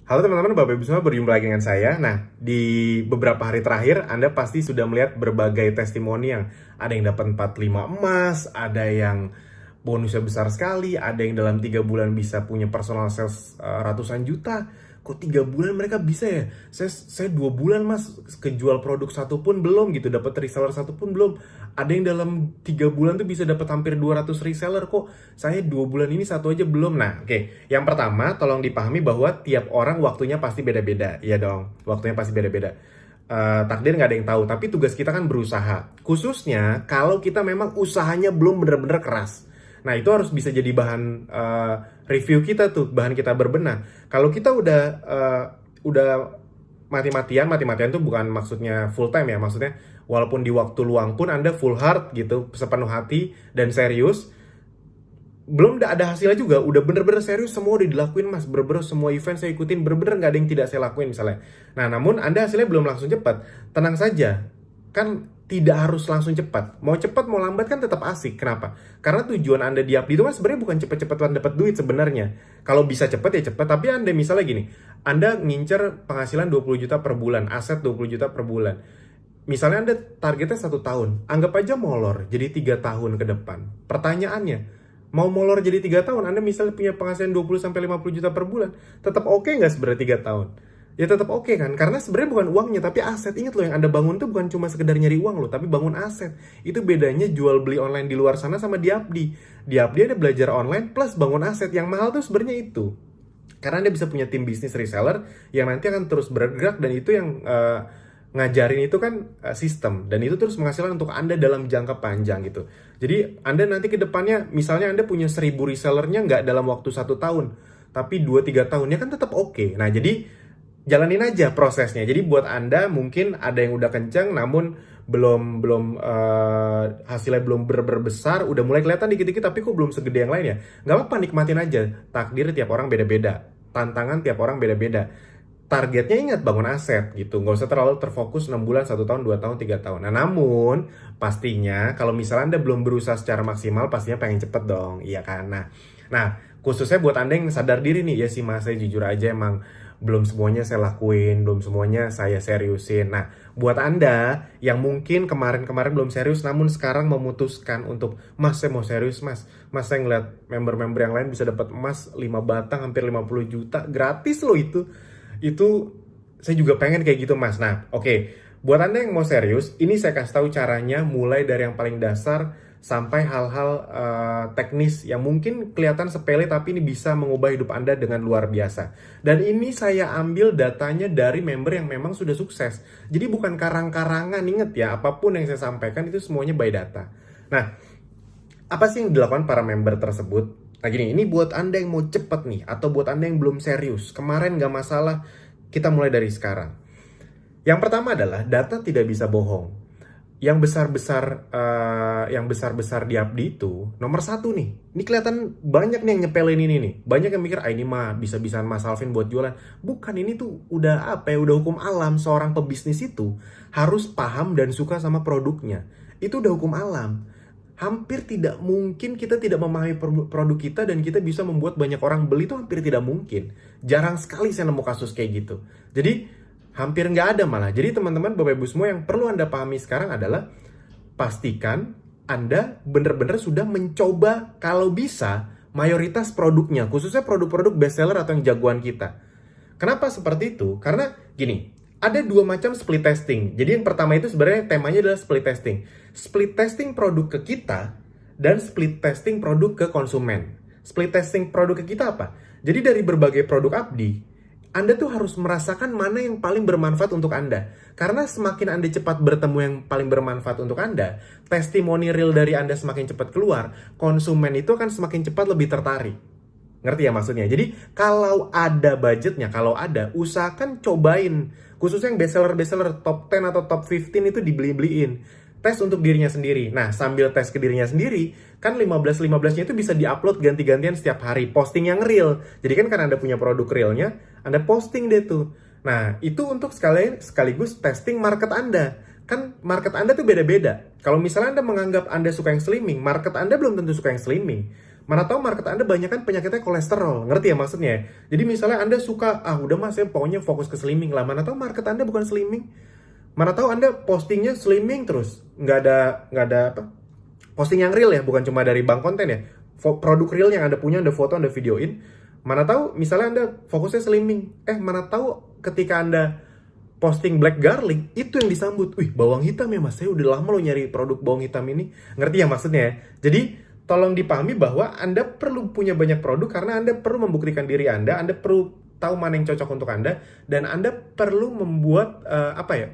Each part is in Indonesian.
Halo teman-teman, Bapak Ibu semua, berjumpa lagi dengan saya. Nah, di beberapa hari terakhir, Anda pasti sudah melihat berbagai testimoni yang ada yang dapat 45 emas, ada yang bonusnya besar sekali, ada yang dalam 3 bulan bisa punya personal sales ratusan juta. Kok 3 bulan mereka bisa ya? Saya 2 bulan mas kejual produk satu pun belum gitu, dapat reseller satu pun belum. Ada yang dalam 3 bulan tuh bisa dapat hampir 200 reseller, kok saya 2 bulan ini satu aja belum. Nah, oke. Yang pertama, tolong dipahami bahwa tiap orang waktunya pasti beda-beda. Iya dong, waktunya pasti beda-beda. Takdir nggak ada yang tahu, tapi tugas kita kan berusaha. Khususnya kalau kita memang usahanya belum bener-bener keras. Nah, itu harus bisa jadi bahan review kita tuh, bahan kita berbenah. Kalau kita udah mati-matian tuh bukan maksudnya full time ya, maksudnya walaupun di waktu luang pun Anda full heart gitu, sepenuh hati dan serius, belum ada hasilnya juga, udah bener-bener serius, semua udah dilakuin mas, bener-bener semua event saya ikutin, bener-bener nggak ada yang tidak saya lakuin misalnya. Nah, namun Anda hasilnya belum langsung cepat, tenang saja, kan tidak harus langsung cepat. Mau cepat mau lambat kan tetap asik. Kenapa? Karena tujuan Anda di Updi itu kan sebenarnya bukan cepet-cepetan dapat duit sebenarnya. Kalau bisa cepat ya cepat, tapi Anda misalnya gini, Anda ngincer penghasilan 20 juta per bulan, aset 20 juta per bulan. Misalnya Anda targetnya 1 tahun, anggap aja molor jadi 3 tahun ke depan. Pertanyaannya, mau molor jadi 3 tahun, Anda misalnya punya penghasilan 20-50 juta per bulan, tetap oke nggak sebenarnya 3 tahun? Ya tetap oke kan, karena sebenarnya bukan uangnya, tapi aset. Ingat loh, yang Anda bangun tuh bukan cuma sekedar nyari uang loh, tapi bangun aset. Itu bedanya jual beli online di luar sana sama di Updi. Di Updi ada belajar online plus bangun aset. Yang mahal tuh sebenarnya itu. Karena Anda bisa punya tim bisnis reseller yang nanti akan terus bergerak, dan itu yang ngajarin itu kan sistem, dan itu terus menghasilkan untuk Anda dalam jangka panjang gitu. Jadi Anda nanti ke depannya misalnya Anda punya 1.000 resellernya nggak dalam waktu 1 tahun, tapi 2-3 tahun, ya kan tetap oke. Nah, jadi jalanin aja prosesnya. Jadi buat Anda mungkin ada yang udah kenceng namun belum belum hasilnya belum besar, udah mulai kelihatan dikit-dikit tapi kok belum segede yang lain ya. Nggak apa-apa, nikmatin aja. Takdir tiap orang beda-beda. Tantangan tiap orang beda-beda. Targetnya ingat bangun aset gitu. Nggak usah terlalu terfokus 6 bulan, 1 tahun, 2 tahun, 3 tahun. Nah, namun pastinya kalau misalnya Anda belum berusaha secara maksimal, pastinya pengen cepet dong. Iya kan? Nah, khususnya buat Anda yang sadar diri nih, ya sih mas, saya jujur aja emang belum semuanya saya lakuin, belum semuanya saya seriusin. Nah, buat Anda yang mungkin kemarin-kemarin belum serius, namun sekarang memutuskan untuk, mas saya mau serius mas. Mas saya ngeliat member-member yang lain bisa dapat emas 5 batang hampir 50 juta. Gratis loh itu. Itu saya juga pengen kayak gitu mas. Nah, oke. Buat Anda yang mau serius, ini saya kasih tahu caranya mulai dari yang paling dasar sampai hal-hal teknis yang mungkin kelihatan sepele tapi ini bisa mengubah hidup Anda dengan luar biasa. Dan ini saya ambil datanya dari member yang memang sudah sukses. Jadi bukan karang-karangan, inget ya, apapun yang saya sampaikan itu semuanya by data. Nah, apa sih yang dilakukan para member tersebut? Nah gini, ini buat Anda yang mau cepet nih, atau buat Anda yang belum serius, kemarin nggak masalah, kita mulai dari sekarang. Yang pertama adalah data tidak bisa bohong. Yang besar-besar di Abdi itu nomor satu nih. Ini kelihatan banyak nih yang nyepelin ini nih. Banyak yang mikir, ah ini mah bisa-bisaan Mas Alvin buat jualan. Bukan, ini tuh udah apa ya, udah hukum alam. Seorang pebisnis itu harus paham dan suka sama produknya. Itu udah hukum alam. Hampir tidak mungkin kita tidak memahami produk kita dan kita bisa membuat banyak orang beli, itu hampir tidak mungkin. Jarang sekali saya nemu kasus kayak gitu. Jadi hampir nggak ada malah. Jadi teman-teman, Bapak Ibu semua, yang perlu Anda pahami sekarang adalah pastikan Anda benar-benar sudah mencoba kalau bisa mayoritas produknya, khususnya produk-produk bestseller atau yang jagoan kita. Kenapa seperti itu? Karena gini, ada 2 macam split testing. Jadi yang pertama itu sebenarnya temanya adalah split testing. Split testing produk ke kita dan split testing produk ke konsumen. Split testing produk ke kita apa? Jadi dari berbagai produk Abdi, Anda tuh harus merasakan mana yang paling bermanfaat untuk Anda. Karena semakin Anda cepat bertemu yang paling bermanfaat untuk Anda, testimoni real dari Anda semakin cepat keluar, konsumen itu akan semakin cepat lebih tertarik. Ngerti ya maksudnya? Jadi kalau ada budgetnya, kalau ada, usahakan cobain. Khususnya yang bestseller top 10 atau top 15 itu dibeli-beliin. Tes untuk dirinya sendiri. Nah, sambil tes ke dirinya sendiri, kan 15-15-nya itu bisa diupload ganti-gantian setiap hari. Posting yang real. Jadi kan karena Anda punya produk realnya, Anda posting deh tuh. Nah, itu untuk sekaligus testing market Anda. Kan market Anda tuh beda-beda. Kalau misalnya Anda menganggap Anda suka yang slimming, market Anda belum tentu suka yang slimming. Mana tahu market Anda banyak kan penyakitnya kolesterol, ngerti ya maksudnya? Jadi misalnya Anda suka, udah mas saya pokoknya fokus ke slimming lah. Mana tahu market Anda bukan slimming. Mana tahu Anda postingnya slimming terus, nggak ada apa? Posting yang real ya, bukan cuma dari bank konten ya. Produk real yang Anda punya, Anda foto, Anda videoin. Mana tahu misalnya Anda fokusnya slimming. Mana tahu ketika Anda posting black garlic, itu yang disambut. Wih, bawang hitam ya mas, saya udah lama loh nyari produk bawang hitam ini. Ngerti ya maksudnya ya? Jadi, tolong dipahami bahwa Anda perlu punya banyak produk karena Anda perlu membuktikan diri Anda perlu tahu mana yang cocok untuk Anda, dan Anda perlu membuat,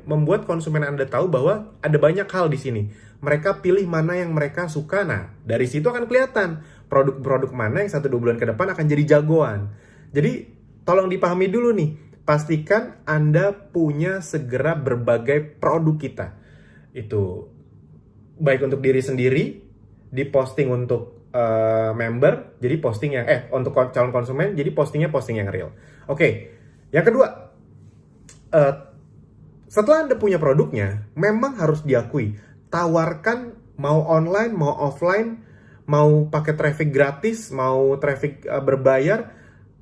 membuat konsumen Anda tahu bahwa ada banyak hal di sini. Mereka pilih mana yang mereka suka. Nah, dari situ akan kelihatan produk-produk mana yang 1-2 bulan ke depan akan jadi jagoan. Jadi, tolong dipahami dulu nih. Pastikan Anda punya segera berbagai produk kita. Itu baik untuk diri sendiri, diposting untuk member, jadi posting yang untuk calon konsumen, jadi postingnya posting yang real. Oke, yang kedua, setelah Anda punya produknya, memang harus diakui, tawarkan mau online, mau offline, mau pakai traffic gratis, mau traffic berbayar,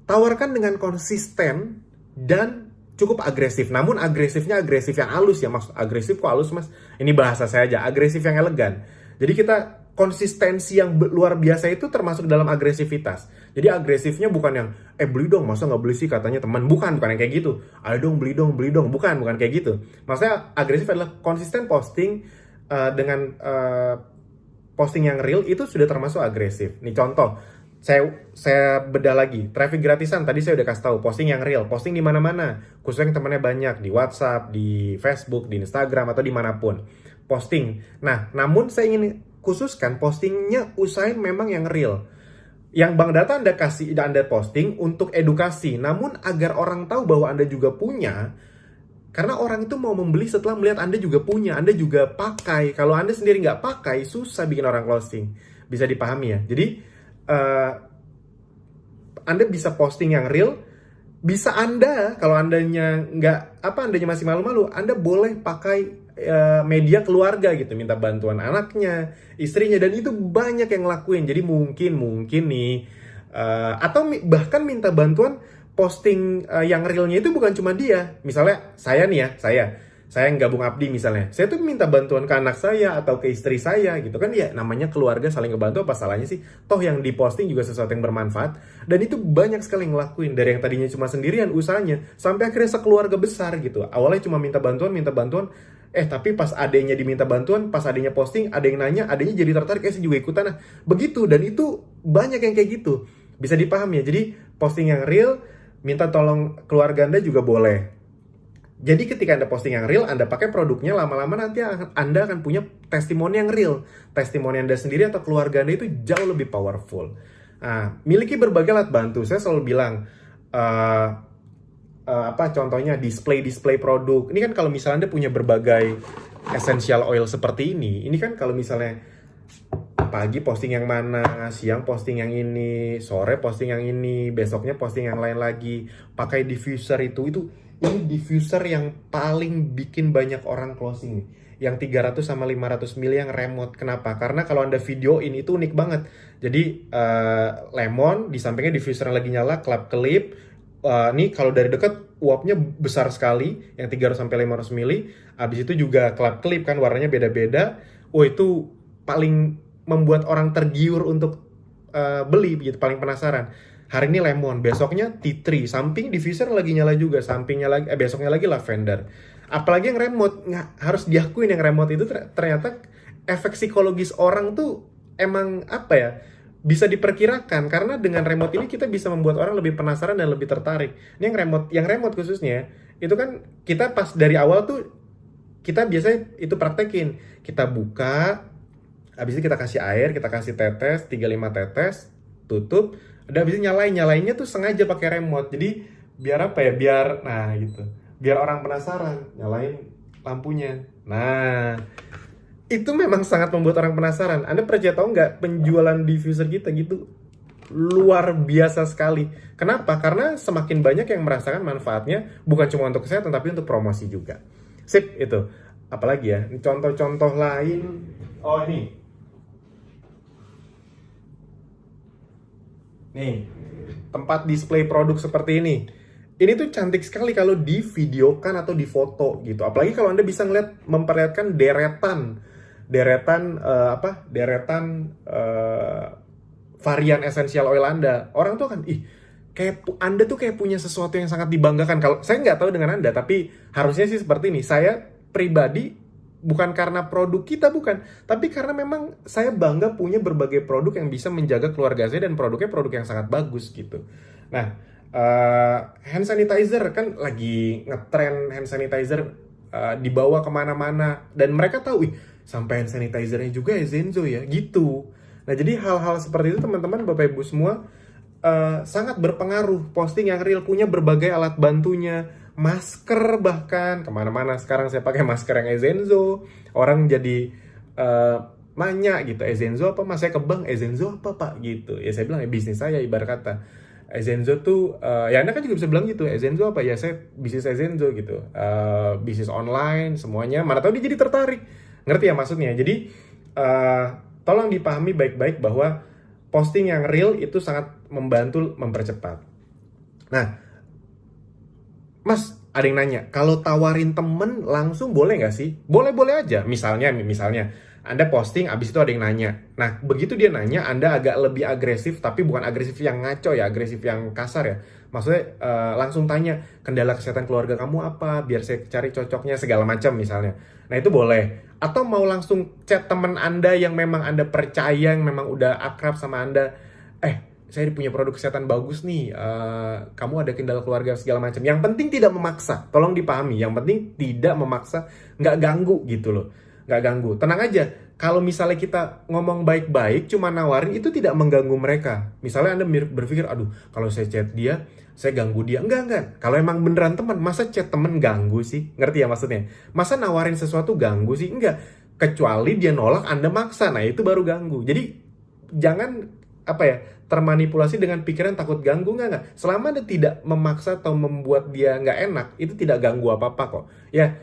tawarkan dengan konsisten dan cukup agresif. Namun agresifnya agresif yang halus ya, maksud agresif kok halus mas? Ini bahasa saya aja, agresif yang elegan. Jadi kita konsistensi yang luar biasa itu termasuk dalam agresivitas. Jadi agresifnya bukan yang beli dong, masa nggak beli sih katanya teman. Bukan yang kayak gitu. Ayo dong beli dong, bukan kayak gitu. Maksudnya agresif adalah konsisten posting dengan posting yang real, itu sudah termasuk agresif. Nih contoh, saya bedah lagi, traffic gratisan tadi saya udah kasih tahu, posting yang real, posting di mana-mana, khususnya yang temannya banyak, di WhatsApp, di Facebook, di Instagram, atau dimanapun, posting. Nah, namun saya ingin khususkan postingnya usahain memang yang real. Yang bank data Anda kasih, Anda posting untuk edukasi, namun agar orang tahu bahwa Anda juga punya, karena orang itu mau membeli setelah melihat Anda juga punya, Anda juga pakai. Kalau Anda sendiri nggak pakai, susah bikin orang closing. Bisa dipahami ya? Jadi, Anda bisa posting yang real, bisa Anda, kalau Andanya Andanya masih malu-malu, Anda boleh pakai media keluarga gitu, minta bantuan anaknya, istrinya, dan itu banyak yang ngelakuin. Jadi mungkin nih, atau bahkan minta bantuan posting yang realnya itu bukan cuma dia. Misalnya saya nih ya, saya yang gabung Abdi misalnya, saya tuh minta bantuan ke anak saya atau ke istri saya gitu kan, ya namanya keluarga saling ngebantu, apa salahnya sih? Toh yang diposting juga sesuatu yang bermanfaat, dan itu banyak sekali yang ngelakuin, dari yang tadinya cuma sendirian usahanya sampai akhirnya sekeluarga besar gitu. Awalnya cuma minta bantuan, tapi pas adanya diminta bantuan, pas adanya posting, ada yang nanya, adanya jadi tertarik, saya juga ikutan. Nah, begitu, dan itu banyak yang kayak gitu. Bisa dipahami ya. Jadi posting yang real, minta tolong keluarga Anda juga boleh. Jadi ketika Anda posting yang real, Anda pakai produknya, lama-lama nanti Anda akan punya testimoni yang real. Testimoni Anda sendiri atau keluarga Anda itu jauh lebih powerful. Nah, miliki berbagai alat bantu. Saya selalu bilang, contohnya display produk. Ini kan kalau misalnya Anda punya berbagai essential oil seperti ini kan kalau misalnya pagi posting yang mana, siang posting yang ini, sore posting yang ini, besoknya posting yang lain lagi, pakai diffuser ini diffuser yang paling bikin banyak orang closing, yang 300 sama 500 ml yang remote. Kenapa? Karena kalau Anda videoin itu unik banget. Jadi lemon, di sampingnya diffuser yang lagi nyala, kelap-kelip. Nih kalau dari dekat uapnya besar sekali, yang 300 sampai 500 ml. Habis itu juga kelap-kelip kan, warnanya beda-beda. Itu paling membuat orang tergiur untuk beli gitu, paling penasaran. Hari ini lemon, besoknya tea tree, samping diffuser lagi nyala juga, sampingnya lagi, besoknya lagi lavender. Apalagi yang remote, harus diakuin yang remote itu ternyata efek psikologis orang tuh emang bisa diperkirakan, karena dengan remote ini kita bisa membuat orang lebih penasaran dan lebih tertarik. Ini yang remote khususnya, itu kan kita pas dari awal tuh kita biasanya itu praktekin, kita buka, habis itu kita kasih air, kita kasih tetes, 3-5 tetes, tutup. Udah habis itu nyalainnya tuh sengaja pakai remote. Jadi biar biar orang penasaran, nyalain lampunya. Nah, itu memang sangat membuat orang penasaran. Anda percaya tahu nggak, penjualan diffuser kita gitu luar biasa sekali. Kenapa? Karena semakin banyak yang merasakan manfaatnya, bukan cuma untuk kesehatan tapi untuk promosi juga. Sip, itu. Apalagi ya, contoh-contoh lain. Oh, ini. Nih, tempat display produk seperti ini. Ini tuh cantik sekali kalau divideokan atau difoto gitu. Apalagi kalau Anda bisa memperlihatkan deretan varian essential oil Anda. Orang tuh akan, kayak Anda tuh kayak punya sesuatu yang sangat dibanggakan. Kalau saya nggak tahu dengan Anda, tapi harusnya sih seperti ini. Saya pribadi bukan karena produk kita, bukan, tapi karena memang saya bangga punya berbagai produk yang bisa menjaga keluarga saya dan produknya produk yang sangat bagus gitu. Nah, hand sanitizer kan lagi ngetren hand sanitizer, dibawa kemana-mana dan mereka tahu, sampai hand sanitizernya juga Zenzo ya gitu. Nah, jadi hal-hal seperti itu teman-teman, Bapak Ibu semua, sangat berpengaruh. Posting yang real punya berbagai alat bantunya, masker bahkan kemana-mana sekarang saya pakai masker yang Ezenzo. Orang jadi nanya gitu, Ezenzo apa mas? Saya ke bank, Ezenzo apa pak gitu. Ya saya bilang, ya bisnis saya ibarat kata. Ezenzo tuh, ya Anda kan juga bisa bilang gitu, Ezenzo apa? Ya saya bisnis Ezenzo gitu, bisnis online semuanya. Mana tahu dia jadi tertarik, ngerti ya maksudnya. Jadi tolong dipahami baik-baik bahwa posting yang real itu sangat membantu mempercepat. Nah, Mas, ada yang nanya, kalau tawarin temen langsung boleh nggak sih? Boleh-boleh aja. Misalnya, Anda posting, abis itu ada yang nanya. Nah, begitu dia nanya, Anda agak lebih agresif, tapi bukan agresif yang ngaco ya, agresif yang kasar ya. Maksudnya langsung tanya, kendala kesehatan keluarga kamu apa? Biar saya cari cocoknya, segala macam misalnya. Nah, itu boleh. Atau mau langsung chat temen Anda yang memang Anda percaya, yang memang udah akrab sama Anda. Saya punya produk kesehatan bagus nih, kamu ada kendala keluarga segala macam. Yang penting tidak memaksa, tolong dipahami. Yang penting tidak memaksa, nggak ganggu gitu loh, nggak ganggu. Tenang aja, kalau misalnya kita ngomong baik-baik, cuma nawarin, itu tidak mengganggu mereka. Misalnya Anda berpikir, aduh kalau saya chat dia, saya ganggu dia. Enggak. Kalau emang beneran teman, masa chat temen ganggu sih? Ngerti ya maksudnya? Masa nawarin sesuatu ganggu sih? Enggak. Kecuali dia nolak, Anda maksa, nah itu baru ganggu. Jadi jangan termanipulasi dengan pikiran takut ganggu. Enggak. Selama Anda tidak memaksa atau membuat dia nggak enak, itu tidak ganggu apa-apa kok. Ya,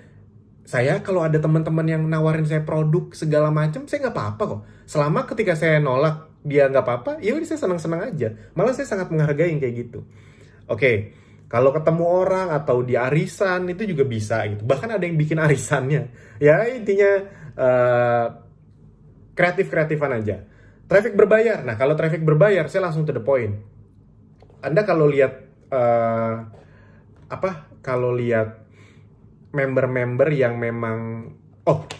saya kalau ada teman-teman yang nawarin saya produk segala macam, saya nggak apa-apa kok. Selama ketika saya nolak, dia nggak apa-apa, ya udah saya senang-senang aja. Malah saya sangat menghargai yang kayak gitu. Oke, kalau ketemu orang atau di arisan, itu juga bisa gitu. Bahkan ada yang bikin arisannya. Ya, intinya kreatif-kreatifan aja. Traffic berbayar. Nah, kalau traffic berbayar, saya langsung to the point. Anda kalau lihat member-member yang memang,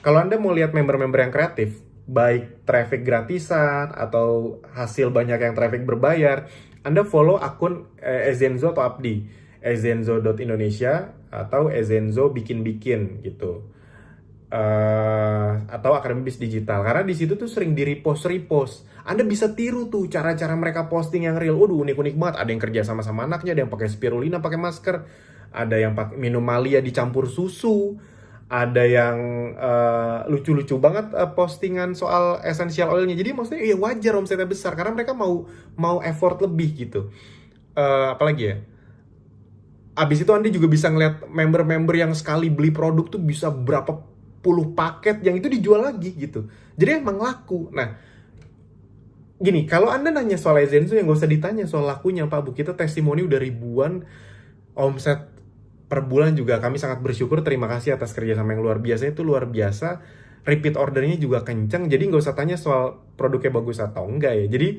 kalau Anda mau lihat member-member yang kreatif, baik traffic gratisan atau hasil banyak yang traffic berbayar, Anda follow akun Ezenzo atau Abdi, ezenzo.indonesia atau Ezenzo bikin-bikin gitu. Atau Akademi Bis Digital, karena di situ tuh sering di repost. Anda bisa tiru tuh cara-cara mereka posting yang real. Waduh, unik-unik banget. Ada yang kerja sama anaknya, ada yang pakai spirulina, pakai masker, ada yang pakai minum malia dicampur susu, ada yang lucu-lucu banget postingan soal essential oilnya. Jadi maksudnya ya wajar omsetnya besar karena mereka mau effort lebih gitu. Apalagi ya, abis itu Anda juga bisa ngeliat member-member yang sekali beli produk tuh bisa berapa puluh paket yang itu dijual lagi gitu. Jadi emang laku. Nah, gini, kalau Anda nanya soal Ezenzo, yang gak usah ditanya soal lakunya, Pak Bu. Kita testimoni udah ribuan, omset per bulan juga kami sangat bersyukur. Terima kasih atas kerjasama yang luar biasa. Itu luar biasa. Repeat ordernya juga kencang. Jadi gak usah tanya soal produknya bagus atau enggak ya. Jadi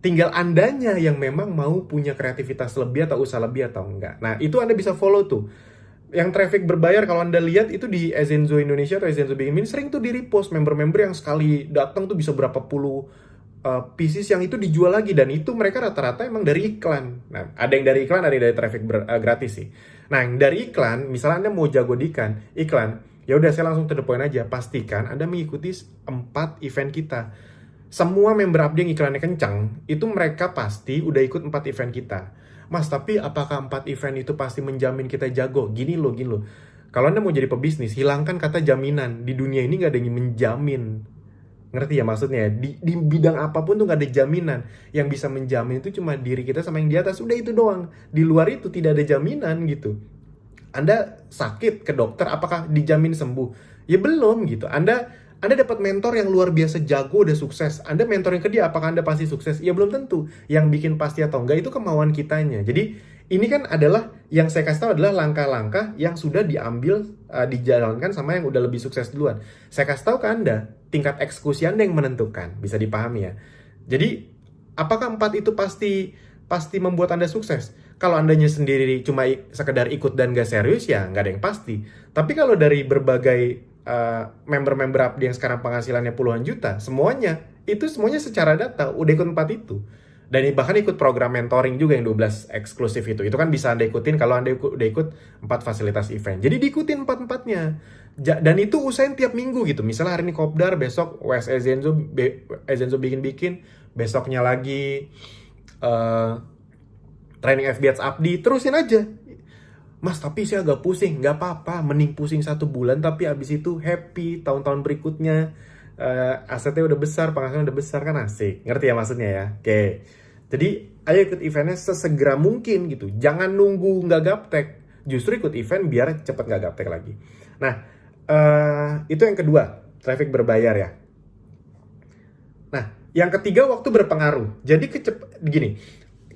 tinggal Andanya yang memang mau punya kreativitas lebih atau usaha lebih atau enggak. Nah, itu Anda bisa follow tuh. Yang traffic berbayar, kalau Anda lihat itu di Ezenzo Indonesia atau Ezenzo Bikin, sering tuh di repost member-member yang sekali datang tuh bisa berapa puluh pieces yang itu dijual lagi, dan itu mereka rata-rata emang dari iklan. Nah, ada yang dari iklan, ada yang dari traffic gratis sih. Nah, yang dari iklan, misalnya Anda mau jago di iklan, ya udah saya langsung to the point aja. Pastikan Anda mengikuti 4 event kita. Semua member Abdi yang iklannya kencang, itu mereka pasti udah ikut 4 event kita. Mas, tapi apakah 4 event itu pasti menjamin kita jago? Gini loh. Kalau Anda mau jadi pebisnis, hilangkan kata jaminan. Di dunia ini nggak ada yang menjamin. Ngerti ya maksudnya? Di bidang apapun tuh nggak ada jaminan. Yang bisa menjamin itu cuma diri kita sama yang di atas. Udah itu doang. Di luar itu tidak ada jaminan gitu. Anda sakit ke dokter, apakah dijamin sembuh? Ya belum gitu. Anda Anda dapat mentor yang luar biasa jago, udah sukses. Anda mentoring ke dia, apakah Anda pasti sukses? Ya belum tentu. Yang bikin pasti atau enggak itu kemauan kitanya. Jadi ini kan adalah, yang saya kasih tahu adalah langkah-langkah yang sudah diambil, dijalankan sama yang udah lebih sukses duluan. Saya kasih tahu ke Anda, tingkat eksekusi Anda yang menentukan. Bisa dipahami ya. Jadi, apakah 4 itu pasti membuat Anda sukses? Kalau Andanya sendiri cuma sekedar ikut dan gak serius, ya nggak ada yang pasti. Tapi kalau dari berbagai member-member Abdi yang sekarang penghasilannya puluhan juta, semuanya secara data udah ikut 4 itu. Dan bahkan ikut program mentoring juga yang 12 eksklusif itu. Itu kan bisa Anda ikutin kalau Anda udah ikut 4 fasilitas event. Jadi diikutin 4-4-nya. Dan itu usahain tiap minggu gitu. Misalnya hari ini Kopdar, besok WS Ezenzo bikin-bikin, besoknya lagi training FBH Abdi, terusin aja. Mas, tapi saya agak pusing. Nggak apa-apa, mending pusing 1 bulan tapi abis itu happy tahun-tahun berikutnya. Asetnya udah besar, penghasilan udah besar, kan asik. Ngerti ya maksudnya ya? Oke. Jadi ayo ikut eventnya sesegera mungkin gitu. Jangan nunggu nggak gaptek. Justru ikut event biar cepet nggak gaptek lagi. Nah, itu yang kedua, traffic berbayar ya. Nah, yang ketiga, waktu berpengaruh. Jadi gini,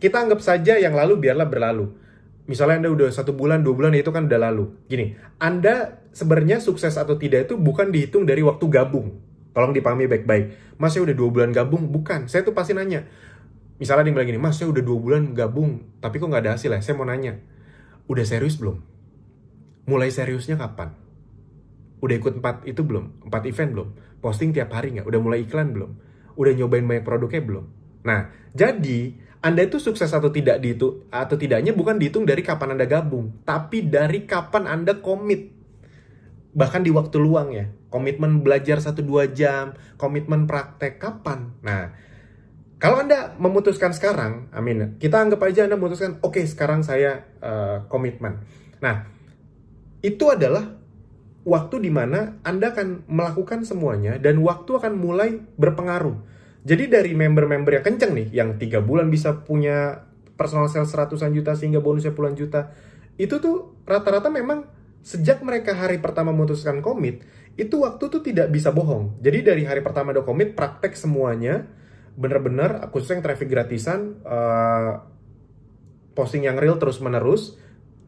kita anggap saja yang lalu biarlah berlalu. Misalnya Anda udah 1 bulan, 2 bulan, itu kan udah lalu. Gini, Anda sebenarnya sukses atau tidak itu bukan dihitung dari waktu gabung. Tolong dipahami baik-baik. Mas, saya udah 2 bulan gabung? Bukan. Saya tuh pasti nanya. Misalnya ada yang bilang gini, Mas, saya udah 2 bulan gabung, tapi kok nggak ada hasil ya? Saya mau nanya, udah serius belum? Mulai seriusnya kapan? Udah ikut 4 itu belum? 4 event belum? Posting tiap hari nggak? Udah mulai iklan belum? Udah nyobain banyak produknya belum? Nah, jadi Anda itu sukses atau tidaknya bukan dihitung dari kapan Anda gabung, tapi dari kapan Anda komit. Bahkan di waktu luang ya. Komitmen belajar 1-2 jam, komitmen praktek kapan. Nah, kalau Anda memutuskan sekarang, amin, kita anggap aja Anda memutuskan, oke, sekarang saya komitmen. Nah, itu adalah waktu di mana Anda akan melakukan semuanya dan waktu akan mulai berpengaruh. Jadi dari member-member yang kenceng nih, yang 3 bulan bisa punya personal sales ratusan juta sehingga bonusnya puluhan juta, itu tuh rata-rata memang sejak mereka hari pertama memutuskan komit, itu waktu tuh tidak bisa bohong. Jadi dari hari pertama udah komit, praktek semuanya, bener-bener, khususnya yang traffic gratisan, posting yang real terus-menerus,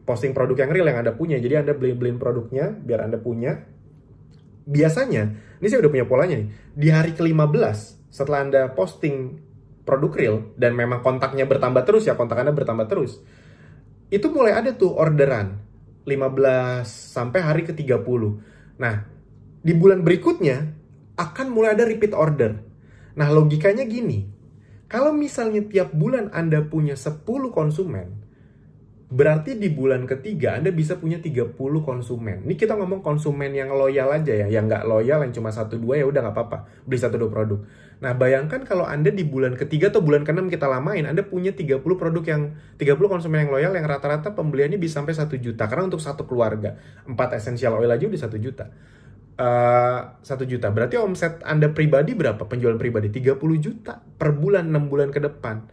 posting produk yang real yang Anda punya. Jadi Anda beliin produknya biar Anda punya. Biasanya, ini saya udah punya polanya nih, di hari ke-15 setelah Anda posting produk real dan memang kontaknya bertambah terus ya, kontak Anda bertambah terus, itu mulai ada tuh orderan 15 sampai hari ke-30. Nah, di bulan berikutnya akan mulai ada repeat order. Nah, logikanya gini, kalau misalnya tiap bulan Anda punya 10 konsumen, berarti di bulan ketiga Anda bisa punya 30 konsumen. Ini kita ngomong konsumen yang loyal aja ya, yang nggak loyal yang cuma 1-2 ya udah nggak apa-apa, beli 1-2 produk. Nah, bayangkan kalau Anda di bulan ketiga atau bulan ke-6 kita lamain, Anda punya 30 konsumen yang loyal yang rata-rata pembeliannya bisa sampai 1 juta. Karena untuk satu keluarga, 4 essential oil aja udah 1 juta. 1 juta, berarti omset Anda pribadi berapa? Penjualan pribadi 30 juta per bulan 6 bulan ke depan.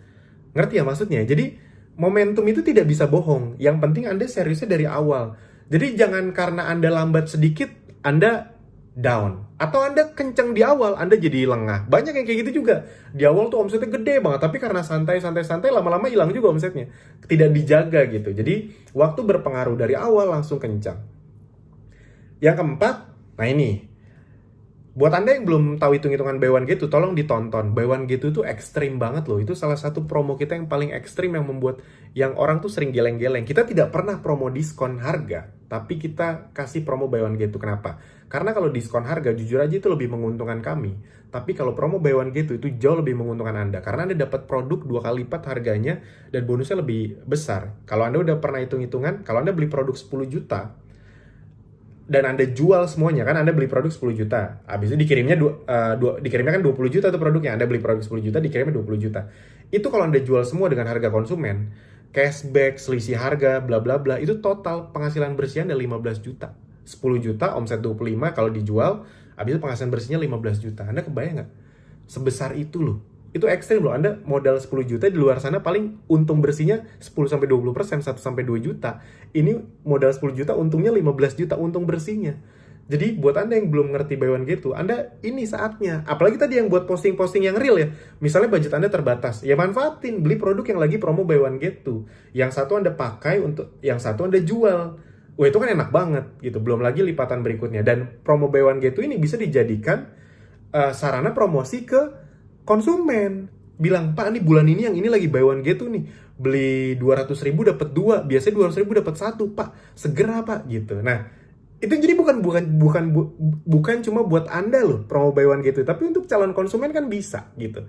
Ngerti ya maksudnya? Jadi momentum itu tidak bisa bohong. Yang penting Anda seriusnya dari awal. Jadi jangan karena Anda lambat sedikit, Anda down. Atau Anda kenceng di awal, Anda jadi lengah. Banyak yang kayak gitu juga. Di awal tuh omsetnya gede banget, tapi karena santai, lama-lama hilang juga omsetnya. Tidak dijaga gitu. Jadi waktu berpengaruh, dari awal langsung kencang. Yang keempat, nah ini. Buat Anda yang belum tahu hitung-hitungan buy one get two, tolong ditonton. Buy one get two tuh ekstrim banget loh. Itu salah satu promo kita yang paling ekstrim yang membuat yang orang tuh sering geleng-geleng. Kita tidak pernah promo diskon harga, tapi kita kasih promo buy one get two. Kenapa? Karena kalau diskon harga, jujur aja itu lebih menguntungkan kami. Tapi kalau promo buy one get two itu jauh lebih menguntungkan Anda. Karena Anda dapat produk 2 kali lipat harganya dan bonusnya lebih besar. Kalau Anda udah pernah hitung-hitungan, kalau Anda beli produk 10 juta, dan Anda jual semuanya, kan Anda beli produk 10 juta. Habis itu dikirimnya dikirimnya kan 20 juta tuh produknya. Anda beli produk 10 juta, dikirimnya 20 juta. Itu kalau Anda jual semua dengan harga konsumen, cashback, selisih harga, bla bla bla, itu total penghasilan bersih Anda 15 juta. 10 juta, omset 25 kalau dijual, habis itu penghasilan bersihnya 15 juta. Anda kebayang nggak? Sebesar itu loh. Itu ekstrim loh. Anda modal 10 juta, di luar sana paling untung bersihnya 10-20%, 1-2 juta. Ini modal 10 juta, untungnya 15 juta untung bersihnya. Jadi buat Anda yang belum ngerti buy one get two, Anda ini saatnya. Apalagi tadi yang buat posting-posting yang real ya. Misalnya budget Anda terbatas, ya manfaatin beli produk yang lagi promo buy one get two. Yang satu Anda pakai untuk yang satu Anda jual. Wah, itu kan enak banget gitu. Belum lagi lipatan berikutnya. Dan promo buy one get two ini bisa dijadikan sarana promosi ke konsumen. Bilang, "Pak, ini bulan ini yang ini lagi buy one get two nih. Beli 200.000 dapat 2, biasanya 200.000 dapat 1, Pak. Segera, Pak." gitu. Nah, itu jadi bukan cuma buat Anda loh promo buy one get two, tapi untuk calon konsumen kan bisa gitu.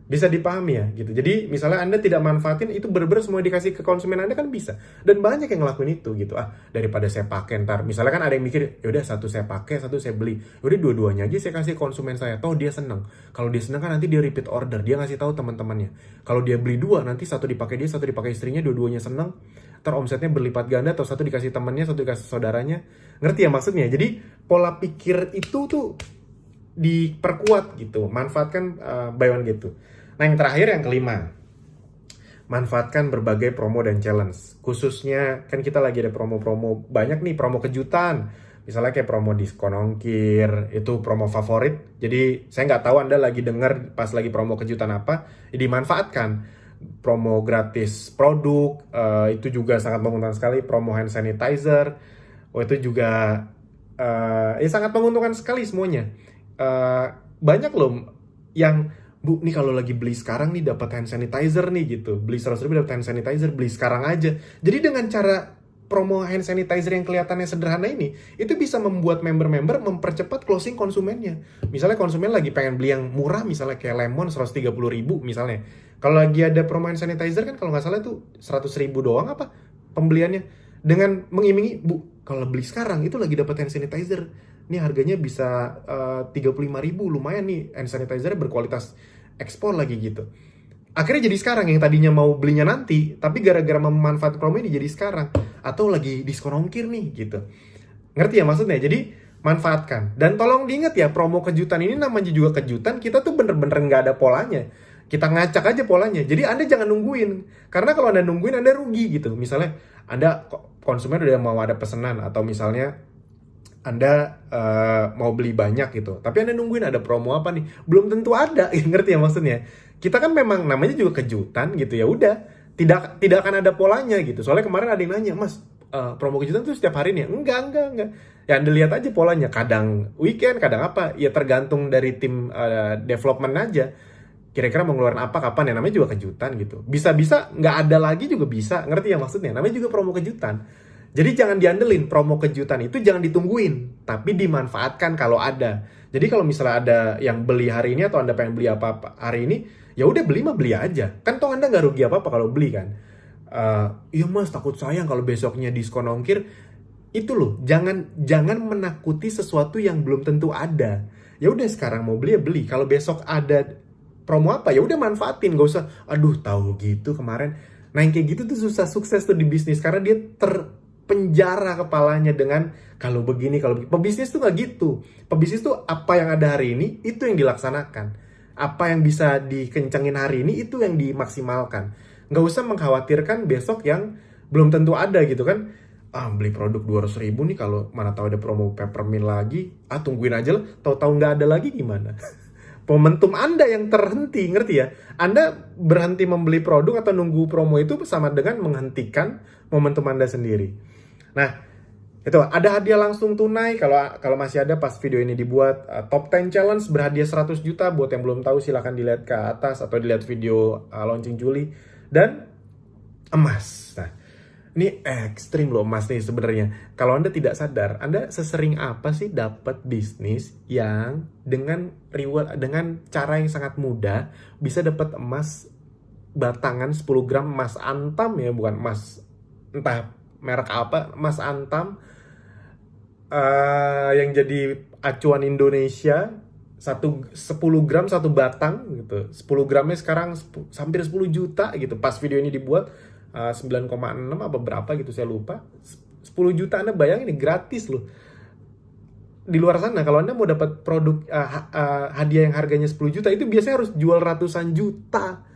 Bisa dipahami ya gitu. Jadi misalnya Anda tidak manfaatin, itu bener-bener semua dikasih ke konsumen Anda kan bisa. Dan banyak yang ngelakuin itu gitu. Daripada saya pakai ntar. Misalnya kan ada yang mikir, yaudah satu saya pakai, satu saya beli. Yaudah dua-duanya aja saya kasih konsumen saya. Toh dia seneng. Kalau dia seneng kan nanti dia repeat order. Dia ngasih tahu teman-temannya. Kalau dia beli dua, nanti satu dipakai dia, satu dipakai istrinya, dua-duanya seneng. Ntar omsetnya berlipat ganda, atau satu dikasih temannya, satu dikasih saudaranya. Ngerti ya maksudnya? Jadi pola pikir itu tuh diperkuat gitu. Manfaatkan buy one get two. Nah, yang terakhir, yang kelima, manfaatkan berbagai promo dan challenge. Khususnya kan kita lagi ada promo-promo banyak nih, promo kejutan. Misalnya kayak promo diskon ongkir, itu promo favorit. Jadi saya nggak tahu Anda lagi dengar pas lagi promo kejutan apa, dimanfaatkan. Promo gratis produk, itu juga sangat menguntungkan sekali. Promo hand sanitizer, itu juga sangat menguntungkan sekali semuanya. Banyak loh yang, "Bu, nih kalau lagi beli sekarang nih dapat hand sanitizer nih," gitu. Beli 100.000 dapat hand sanitizer, beli sekarang aja. Jadi dengan cara promo hand sanitizer yang kelihatannya sederhana ini, itu bisa membuat member-member mempercepat closing konsumennya. Misalnya konsumen lagi pengen beli yang murah, misalnya kayak lemon 130.000 misalnya. Kalau lagi ada promo hand sanitizer kan kalau nggak salah itu 100.000 doang apa pembeliannya. Dengan mengiming-imingi, "Bu, kalau beli sekarang itu lagi dapat hand sanitizer. Ini harganya bisa 35.000, lumayan nih, hand sanitizer berkualitas ekspor lagi," gitu. Akhirnya jadi sekarang, yang tadinya mau belinya nanti, tapi gara-gara memanfaatkan promo ini jadi sekarang. Atau lagi diskon ongkir nih gitu. Ngerti ya maksudnya? Jadi manfaatkan. Dan tolong diingat ya, promo kejutan ini namanya juga kejutan, kita tuh bener-bener nggak ada polanya. Kita ngacak aja polanya. Jadi Anda jangan nungguin. Karena kalau Anda nungguin, Anda rugi gitu. Misalnya Anda konsumen udah mau ada pesanan, atau misalnya Anda mau beli banyak gitu, tapi Anda nungguin ada promo apa nih, belum tentu ada. Ngerti ya maksudnya? Kita kan memang namanya juga kejutan gitu, ya udah, tidak akan ada polanya gitu. Soalnya kemarin ada yang nanya, "Mas, promo kejutan tuh setiap hari nih?" Enggak. Ya Anda lihat aja polanya, kadang weekend, kadang apa, ya tergantung dari tim development aja. Kira-kira mau ngeluarin apa, kapan, ya namanya juga kejutan gitu. Bisa-bisa nggak ada lagi juga bisa, ngerti ya maksudnya? Namanya juga promo kejutan. Jadi jangan diandelin, promo kejutan itu jangan ditungguin, tapi dimanfaatkan kalau ada. Jadi kalau misalnya ada yang beli hari ini, atau Anda pengen beli apa-apa hari ini, ya udah beli mah beli aja. Kan toh Anda nggak rugi apa-apa kalau beli kan. "Iya Mas, takut sayang kalau besoknya diskon ongkir." Itu loh, jangan menakuti sesuatu yang belum tentu ada. Ya udah, sekarang mau beli ya beli. Kalau besok ada promo apa, ya udah manfaatin, gak usah "Aduh, tahu gitu kemarin." Nah, yang kayak gitu tuh susah sukses tuh di bisnis, karena dia terpenjara kepalanya dengan kalau begini, kalau begini. Pebisnis tuh gak gitu. Pebisnis tuh apa yang ada hari ini, itu yang dilaksanakan. Apa yang bisa dikencengin hari ini, itu yang dimaksimalkan. Gak usah mengkhawatirkan besok yang belum tentu ada gitu kan. Beli produk 200.000 nih, kalau mana tahu ada promo peppermint lagi, tungguin aja lah, tahu-tahu nggak ada lagi gimana? Momentum Anda yang terhenti, ngerti ya? Anda berhenti membeli produk atau nunggu promo itu sama dengan menghentikan momentum Anda sendiri. Nah, itu ada hadiah langsung tunai kalau masih ada pas video ini dibuat. Top 10 challenge berhadiah 100 juta. Buat yang belum tahu silahkan dilihat ke atas atau dilihat video launching Juli. Dan emas. Nah, ini ekstrim loh emas nih sebenarnya. Kalau Anda tidak sadar, Anda sesering apa sih dapat bisnis yang dengan reward, dengan cara yang sangat mudah bisa dapat emas batangan 10 gram emas antam ya, bukan emas entah merek apa, emas antam yang jadi acuan Indonesia. 10 gram satu batang gitu. 10 gramnya sekarang hampir 10 juta gitu. Pas video ini dibuat 9,6 apa berapa gitu saya lupa. 10 juta, Anda bayangin ini gratis loh. Di luar sana kalau Anda mau dapat produk hadiah yang harganya 10 juta itu biasanya harus jual ratusan juta.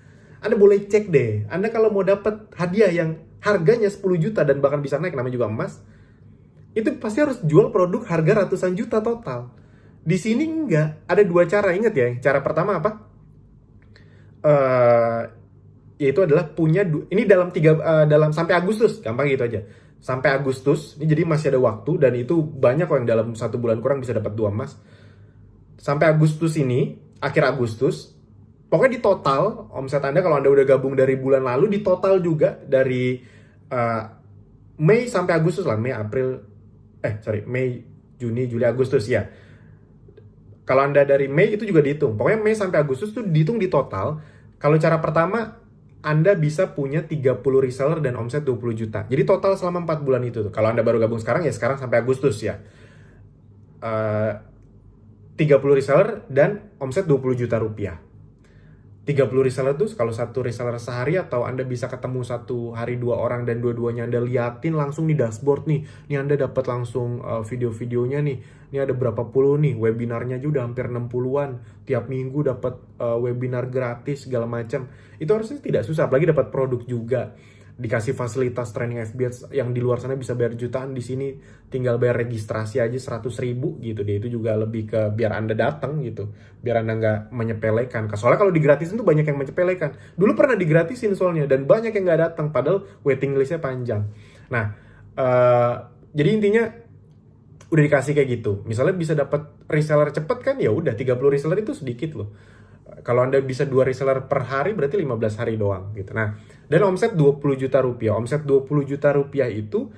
Anda boleh cek deh. Anda kalau mau dapat hadiah yang harganya 10 juta dan bahkan bisa naik, namanya juga emas, itu pasti harus jual produk harga ratusan juta total. Di sini enggak. Ada dua cara, ingat ya. Cara pertama apa? Eh, Yaitu adalah ini dalam sampai Agustus, gampang gitu aja. Sampai Agustus, ini jadi masih ada waktu, dan itu banyak kok yang dalam 1 bulan kurang bisa dapat 2 emas. Sampai Agustus ini, akhir Agustus, pokoknya di total omset Anda kalau Anda udah gabung dari bulan lalu, di total juga dari eh, Mei sampai Agustus lah, Mei, Juni, Juli, Agustus ya. Kalau Anda dari Mei itu juga dihitung. Pokoknya Mei sampai Agustus itu dihitung di total. Kalau cara pertama, Anda bisa punya 30 reseller dan omset 20 juta. Jadi total selama 4 bulan itu. Kalau Anda baru gabung sekarang, ya sekarang sampai Agustus ya. 30 reseller dan omset 20 juta rupiah. 30 reseller tuh kalau satu reseller sehari, atau Anda bisa ketemu satu hari 2 orang dan dua-duanya Anda liatin langsung di dashboard nih. Nih Anda dapat langsung video-videonya nih. Ini ada berapa puluh nih, webinarnya juga hampir 60-an. Tiap minggu dapat webinar gratis segala macam. Itu harusnya tidak susah, apalagi dapat produk juga. Dikasih fasilitas training FBA yang di luar sana bisa bayar jutaan, di sini tinggal bayar registrasi aja 100.000 gitu deh. Itu juga lebih ke biar Anda datang gitu, biar Anda nggak menyepelekan. Soalnya kalau digratisin tuh banyak yang menyepelekan. Dulu pernah digratisin soalnya, dan banyak yang nggak datang padahal waiting listnya panjang. Nah, jadi intinya udah dikasih kayak gitu. Misalnya bisa dapat reseller cepet kan, ya udah 30 reseller itu sedikit loh. Kalau Anda bisa 2 reseller per hari, berarti 15 hari doang gitu. Nah, dan omset 20 juta rupiah. Omset 20 juta rupiah itu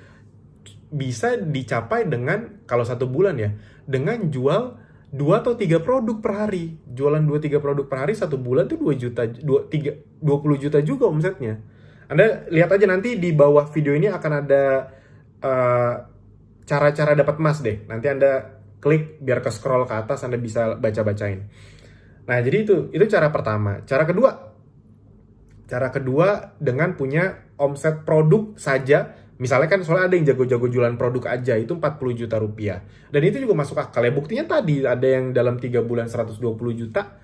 bisa dicapai dengan, kalau 1 bulan ya, dengan jual 2 atau 3 produk per hari. Jualan 2-3 produk per hari 1 bulan tuh 2 juta, 20 juta juga omsetnya. Anda lihat aja nanti di bawah video ini akan ada cara-cara dapat emas deh. Nanti Anda klik biar ke scroll ke atas, Anda bisa baca-bacain. Nah, jadi itu cara pertama. Cara kedua dengan punya omset produk saja. Misalnya kan soalnya ada yang jago-jago jualan produk aja, itu 40 juta rupiah. Dan itu juga masuk akal ya. Buktinya tadi ada yang dalam 3 bulan 120 juta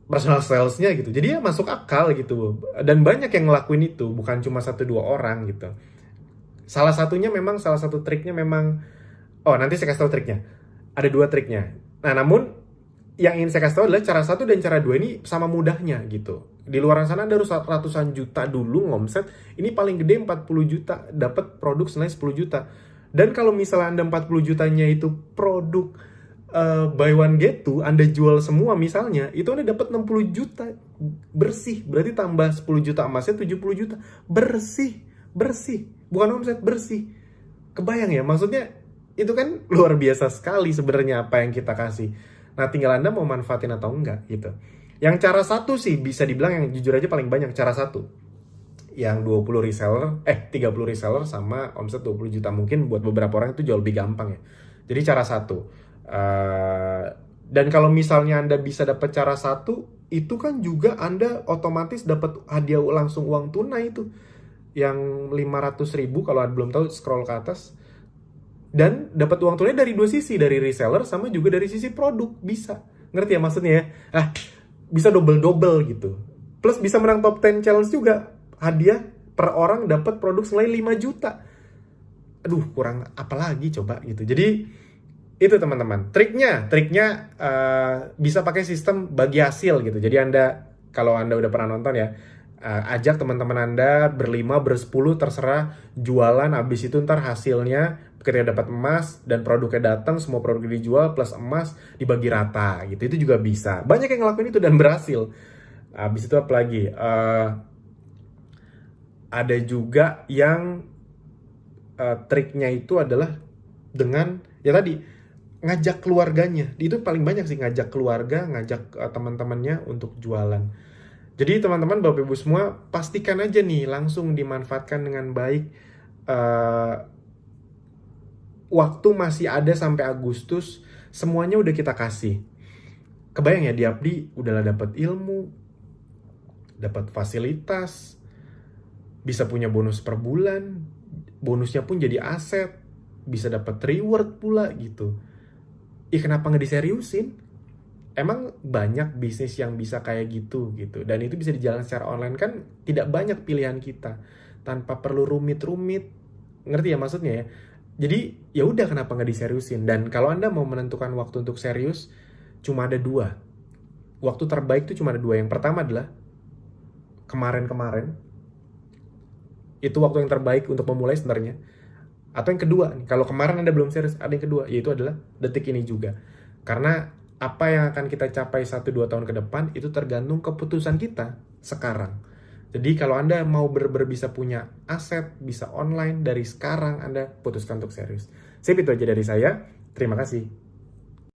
personal sales-nya gitu. Jadi ya masuk akal gitu. Dan banyak yang ngelakuin itu, bukan cuma 1-2 orang gitu. Salah satu triknya memang, nanti saya kasih tahu triknya. Ada 2 triknya. Nah, namun yang ingin saya kasih tahu adalah cara 1 dan cara 2 ini sama mudahnya gitu. Di luar sana Anda harus ratusan juta dulu ngomset. Ini paling gede 40 juta dapat produk senilai 10 juta. Dan kalau misalnya Anda 40 jutanya itu produk buy one get two, Anda jual semua misalnya, itu Anda dapat 60 juta bersih. Berarti tambah 10 juta emasnya 70 juta. Bersih. Bukan omset, bersih. Kebayang ya? Maksudnya itu kan luar biasa sekali sebenarnya apa yang kita kasih. Nah, tinggal Anda mau manfaatin atau enggak gitu. Yang cara 1 sih bisa dibilang yang jujur aja paling banyak, cara 1. Yang 30 reseller sama omset 20 juta. Mungkin buat beberapa orang itu jauh lebih gampang ya. Jadi cara 1. Dan kalau misalnya Anda bisa dapat cara 1, itu kan juga Anda otomatis dapat hadiah langsung uang tunai itu. Yang 500.000 kalau Anda belum tahu scroll ke atas. Dan dapat uang tunai dari 2 sisi, dari reseller sama juga dari sisi produk, bisa. Ngerti ya maksudnya ya? Bisa double-double gitu. Plus bisa menang top 10 challenge juga. Hadiah per orang dapat produk senilai 5 juta. Aduh, kurang apa lagi coba gitu. Jadi itu teman-teman. Triknya bisa pakai sistem bagi hasil gitu. Jadi kalau Anda udah pernah nonton ya, ajak teman-teman Anda berlima, bersepuluh, terserah jualan, habis itu ntar hasilnya ketika dapat emas dan produknya datang, semua produk dijual plus emas dibagi rata gitu. Itu juga bisa. Banyak yang ngelakuin itu dan berhasil. Habis itu apa lagi? Ada juga yang triknya itu adalah dengan ya tadi ngajak keluarganya. Itu paling banyak sih, ngajak keluarga, ngajak teman-temannya untuk jualan. Jadi teman-teman, Bapak Ibu semua, pastikan aja nih langsung dimanfaatkan dengan baik. Waktu masih ada sampai Agustus, semuanya udah kita kasih. Kebayang ya, di Abdi udahlah dapat ilmu, dapat fasilitas, bisa punya bonus per bulan, bonusnya pun jadi aset, bisa dapat reward pula gitu. Kenapa nggak diseriusin? Emang banyak bisnis yang bisa kayak gitu. Dan itu bisa dijalankan secara online kan, tidak banyak pilihan kita. Tanpa perlu rumit-rumit. Ngerti ya maksudnya ya? Jadi ya udah, kenapa nggak diseriusin? Dan kalau Anda mau menentukan waktu untuk serius, cuma ada dua. Waktu terbaik itu cuma ada dua. Yang pertama adalah kemarin-kemarin. Itu waktu yang terbaik untuk memulai sebenarnya. Atau yang kedua, kalau kemarin Anda belum serius, ada yang kedua, yaitu adalah detik ini juga. Karena apa yang akan kita capai 1-2 tahun ke depan, itu tergantung keputusan kita sekarang. Jadi kalau Anda mau bisa punya aset, bisa online, dari sekarang Anda putuskan untuk serius. Sip, itu aja dari saya. Terima kasih.